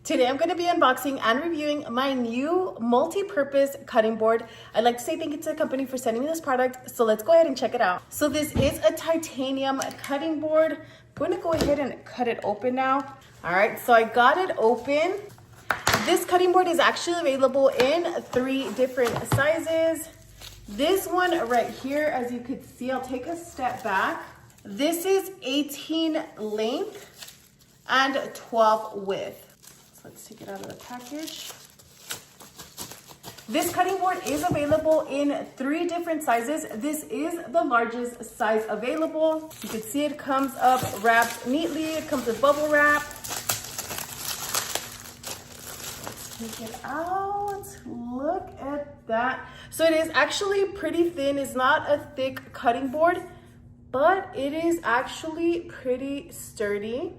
Today I'm going to be unboxing and reviewing my new multi-purpose cutting board. I'd like to say thank you to the company for sending me this product, so let's go ahead and check it out. So this is a titanium cutting board. I'm going to go ahead and cut it open now. All right, so I got it open. This cutting board is actually available in 3 different sizes. This one right here, as you can see, I'll take a step back. This is 18 length and 12 width. Let's take it out of the package. This cutting board is available in 3 different sizes. This is the largest size available. You can see it comes up wrapped neatly. It comes with bubble wrap. Let's take it out. Look at that. So it is actually pretty thin. It's not a thick cutting board, but it is actually pretty sturdy.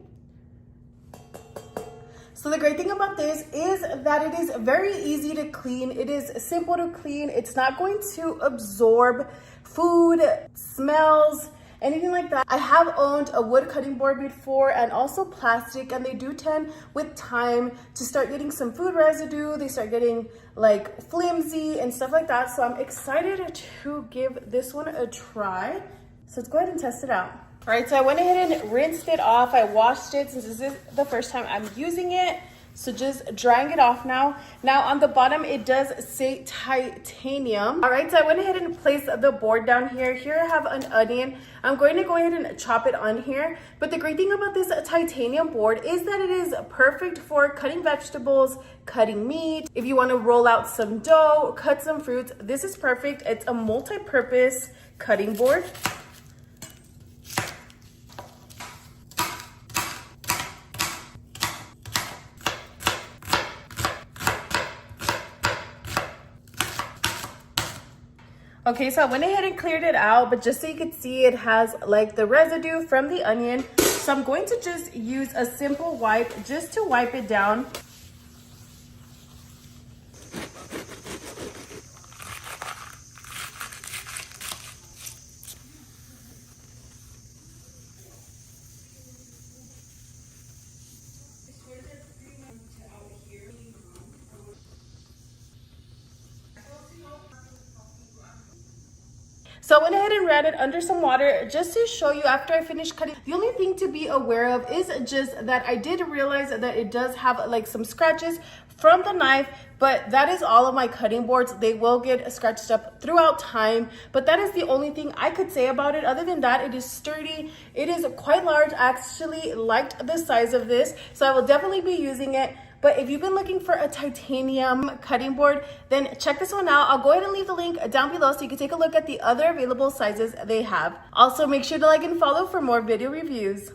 So the great thing about this is that it is very easy to clean. It is simple to clean. It's not going to absorb food, smells, anything like that. I have owned a wood cutting board before and also plastic, and they do tend with time to start getting some food residue. They start getting like flimsy and stuff like that. So I'm excited to give this one a try. So let's go ahead and test it out. All right, so I went ahead and rinsed it off. I washed it since this is the first time I'm using it. So just drying it off now. Now on the bottom, it does say titanium. All right, so I went ahead and placed the board down here. Here I have an onion. I'm going to go ahead and chop it on here. But the great thing about this titanium board is that it is perfect for cutting vegetables, cutting meat. If you want to roll out some dough, cut some fruits, this is perfect. It's a multi-purpose cutting board. Okay, so I went ahead and cleared it out, but just so you can see, it has like the residue from the onion. So I'm going to just use a simple wipe just to wipe it down. So I went ahead and ran it under some water just to show you after I finished cutting. The only thing to be aware of is just that I did realize that it does have like some scratches from the knife, but that is all of my cutting boards. They will get scratched up throughout time, but that is the only thing I could say about it. Other than that, it is sturdy. It is quite large. I actually liked the size of this, so I will definitely be using it. But if you've been looking for a titanium cutting board, then check this one out. I'll go ahead and leave the link down below so you can take a look at the other available sizes they have. Also, make sure to like and follow for more video reviews.